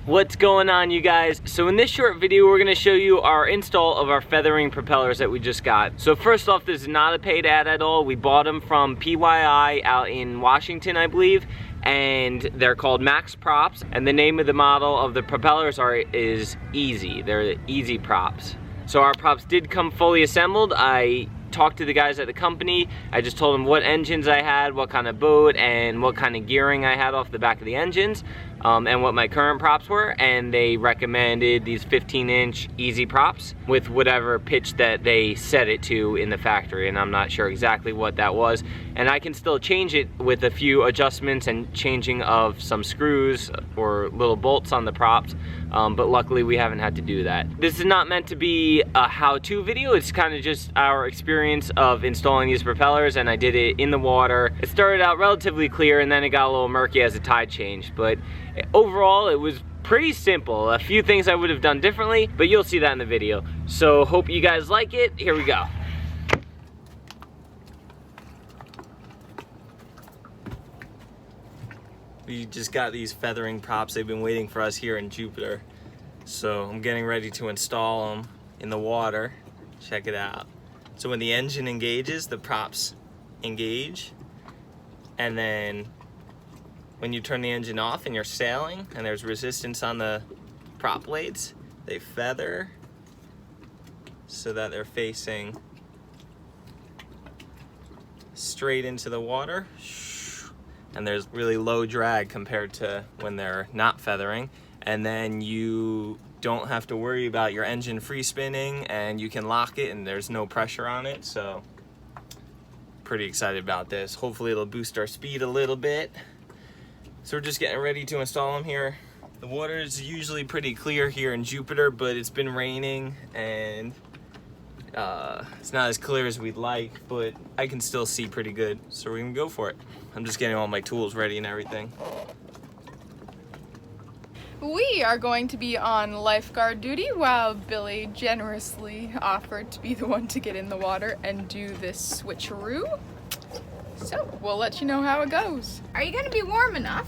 What's going on, you guys? So in this short video, we're gonna show you our install of our feathering propellers that we just got. So first off, this is not a paid ad at all. We bought them from PYI out in Washington, I believe, and they're called Max Props, and the name of the model of the propellers is Easy. They're the Easy Props. So our props did come fully assembled. I talked to the guys at the company. I just told them what engines I had, what kind of boat, and what kind of gearing I had off the back of the engines, and what my current props were, and they recommended these 15-inch Easy Props with whatever pitch that they set it to in the factory, and I'm not sure exactly what that was. And I can still change it with a few adjustments and changing of some screws or little bolts on the props, but luckily we haven't had to do that. This is not meant to be a how-to video. It's kind of just our experience of installing these propellers, and I did it in the water. It started out relatively clear, and then it got a little murky as the tide changed, but overall it was pretty simple. A few things I would have done differently, but you'll see that in the video. So hope you guys like it. Here we go. We just got these feathering props. They've been waiting for us here in Jupiter. So I'm getting ready to install them in the water. Check it out. So when the engine engages, the props engage. And then when you turn the engine off and you're sailing and there's resistance on the prop blades, they feather so that they're facing straight into the water. And there's really low drag compared to when they're not feathering. And then you don't have to worry about your engine free spinning, and you can lock it and there's no pressure on it. So pretty excited about this. Hopefully it'll boost our speed a little bit. So we're just getting ready to install them here. The water is usually pretty clear here in Jupiter, but it's been raining and it's not as clear as we'd like, but I can still see pretty good. So we're gonna go for it. I'm just getting all my tools ready and everything. We are going to be on lifeguard duty while Billy generously offered to be the one to get in the water and do this switcheroo. So we'll let you know how it goes. Are you gonna be warm enough?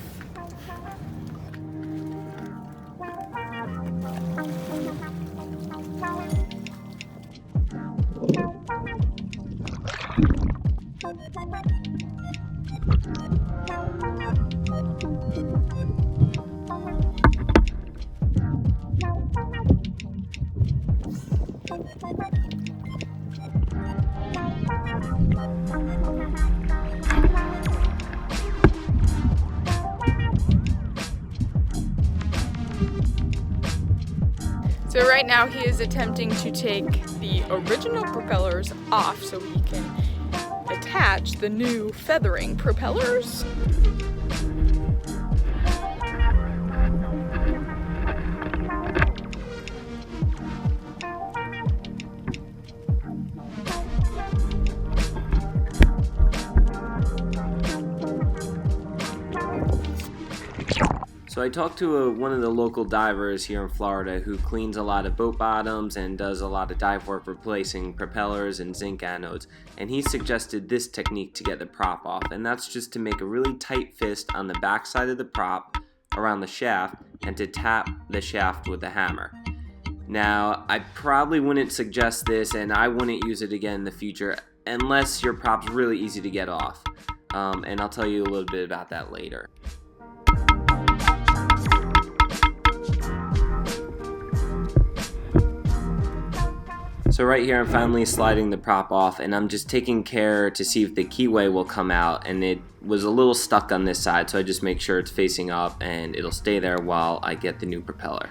So right now he is attempting to take the original propellers off so he can attach the new feathering propellers. So I talked to one of the local divers here in Florida who cleans a lot of boat bottoms and does a lot of dive work replacing propellers and zinc anodes, and he suggested this technique to get the prop off, and that's just to make a really tight fist on the back side of the prop around the shaft and to tap the shaft with a hammer. Now, I probably wouldn't suggest this, and I wouldn't use it again in the future unless your prop's really easy to get off, and I'll tell you a little bit about that later. So right here I'm finally sliding the prop off, and I'm just taking care to see if the keyway will come out, and it was a little stuck on this side, so I just make sure it's facing up and it'll stay there while I get the new propeller.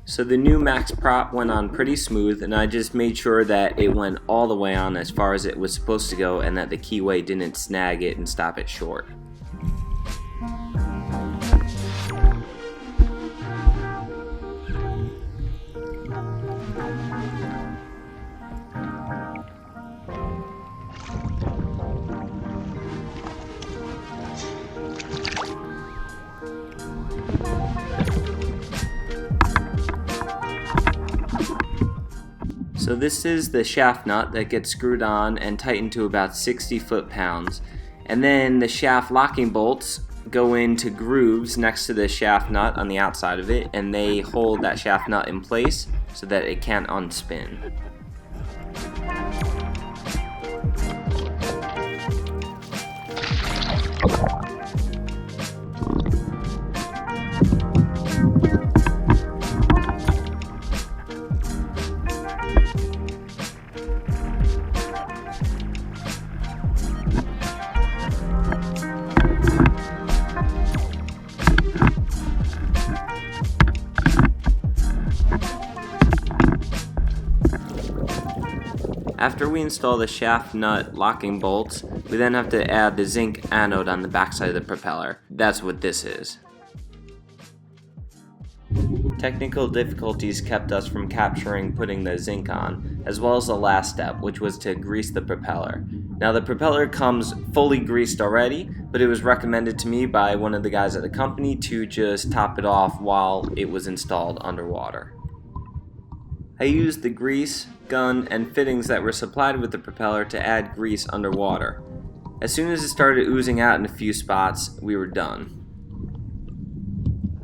So the new Max prop went on pretty smooth, and I just made sure that it went all the way on as far as it was supposed to go and that the keyway didn't snag it and stop it short. So this is the shaft nut that gets screwed on and tightened to about 60 foot-pounds. And then the shaft locking bolts go into grooves next to the shaft nut on the outside of it, and they hold that shaft nut in place so that it can't unspin. After we install the shaft nut locking bolts, we then have to add the zinc anode on the backside of the propeller. That's what this is. Technical difficulties kept us from capturing putting the zinc on, as well as the last step, which was to grease the propeller. Now the propeller comes fully greased already, but it was recommended to me by one of the guys at the company to just top it off while it was installed underwater. I used the grease, gun, and fittings that were supplied with the propeller to add grease underwater. As soon as it started oozing out in a few spots, we were done.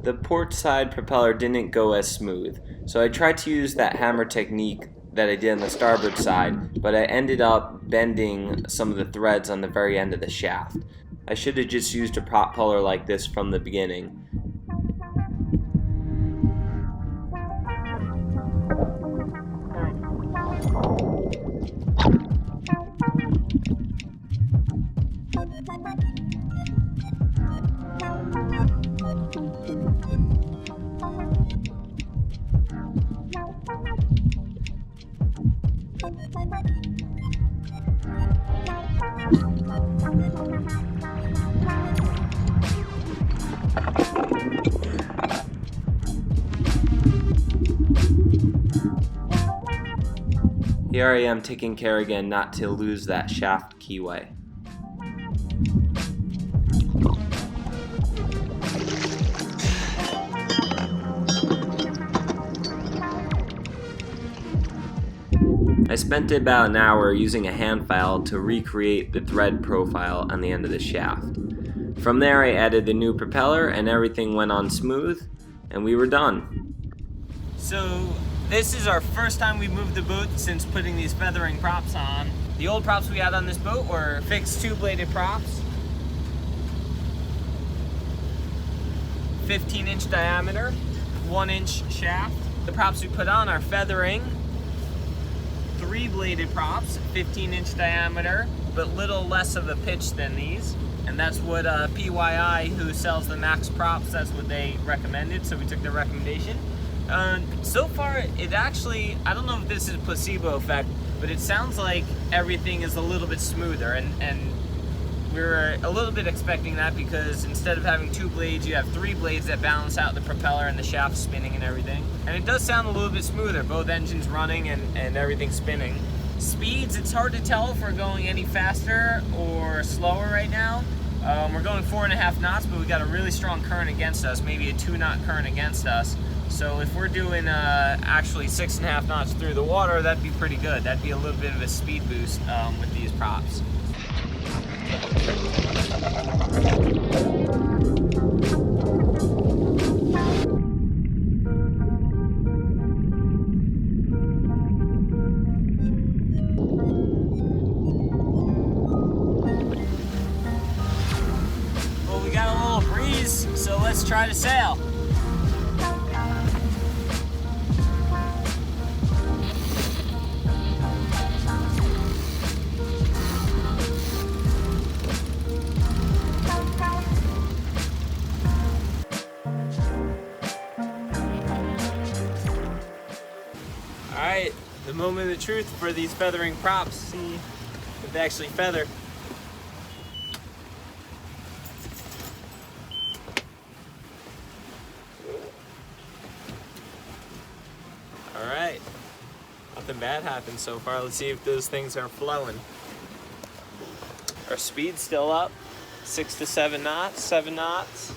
The port side propeller didn't go as smooth, so I tried to use that hammer technique that I did on the starboard side, but I ended up bending some of the threads on the very end of the shaft. I should have just used a prop puller like this from the beginning. Here I am taking care again not to lose that shaft keyway. I spent about an hour using a hand file to recreate the thread profile on the end of the shaft. From there I added the new propeller and everything went on smooth and we were done. So this is our first time we moved the boat since putting these feathering props on. The old props we had on this boat were fixed two-bladed props, 15-inch diameter, 1-inch shaft. The props we put on are feathering, 3-bladed props, 15-inch diameter, but little less of a pitch than these. And that's what PYI, who sells the Max props, that's what they recommended, so we took their recommendation. So far, it actually, I don't know if this is a placebo effect, but it sounds like everything is a little bit smoother, and we were a little bit expecting that because instead of having 2 blades, you have 3 blades that balance out the propeller and the shaft spinning and everything. And it does sound a little bit smoother, both engines running and everything spinning. Speeds, it's hard to tell if we're going any faster or slower right now. We're going 4.5 knots, but we got a really strong current against us, maybe a 2-knot current against us. So if we're doing actually 6.5 knots through the water, that'd be pretty good. That'd be a little bit of a speed boost with these props. Well, we got a little breeze, so let's try to sail. Alright, the moment of truth for these feathering props. See if they actually feather. Alright, nothing bad happened so far. Let's see if those things are flowing. Our speed's still up, 6 to 7 knots, 7 knots.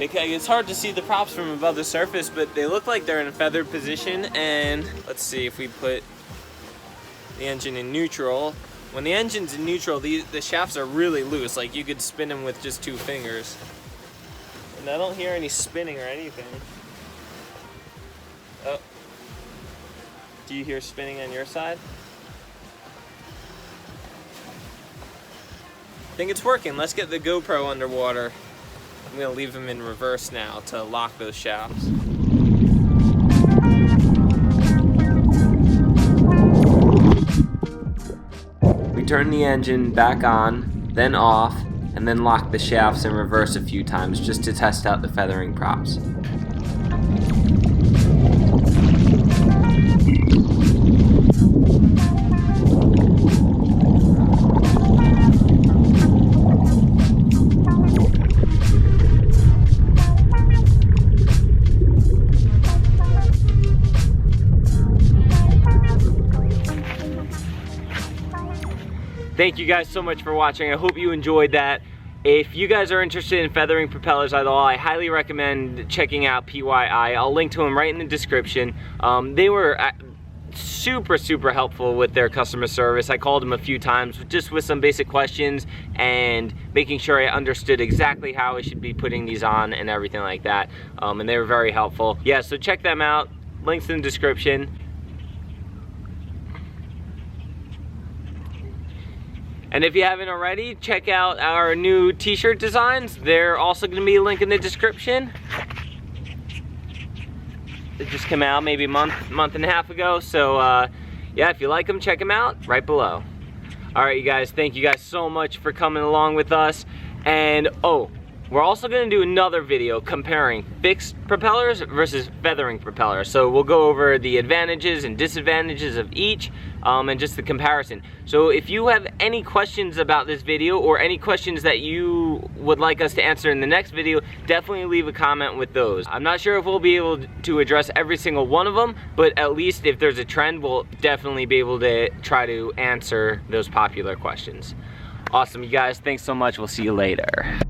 It's hard to see the props from above the surface, but they look like they're in a feathered position. And let's see if we put the engine in neutral. When the engine's in neutral, the shafts are really loose. Like you could spin them with just 2 fingers. And I don't hear any spinning or anything. Oh. Do you hear spinning on your side? I think it's working. Let's get the GoPro underwater. I'm gonna leave them in reverse now to lock those shafts. We turn the engine back on, then off, and then lock the shafts in reverse a few times just to test out the feathering props. Thank you guys so much for watching. I hope you enjoyed that. If you guys are interested in feathering propellers at all, I highly recommend checking out PYI. I'll link to them right in the description. They were super helpful with their customer service. I called them a few times just with some basic questions and making sure I understood exactly how I should be putting these on and everything like that. And they were very helpful. Yeah, so check them out. Links in the description. And if you haven't already, check out our new t-shirt designs. They're also going to be a link in the description. They just came out maybe a month and a half ago. So yeah, if you like them, check them out right below. All right, you guys, thank you guys so much for coming along with us. And oh, we're also going to do another video comparing fixed propellers versus feathering propellers. So we'll go over the advantages and disadvantages of each and just the comparison. So if you have any questions about this video or any questions that you would like us to answer in the next video, definitely leave a comment with those. I'm not sure if we'll be able to address every single one of them, but at least if there's a trend, we'll definitely be able to try to answer those popular questions. Awesome, you guys. Thanks so much. We'll see you later.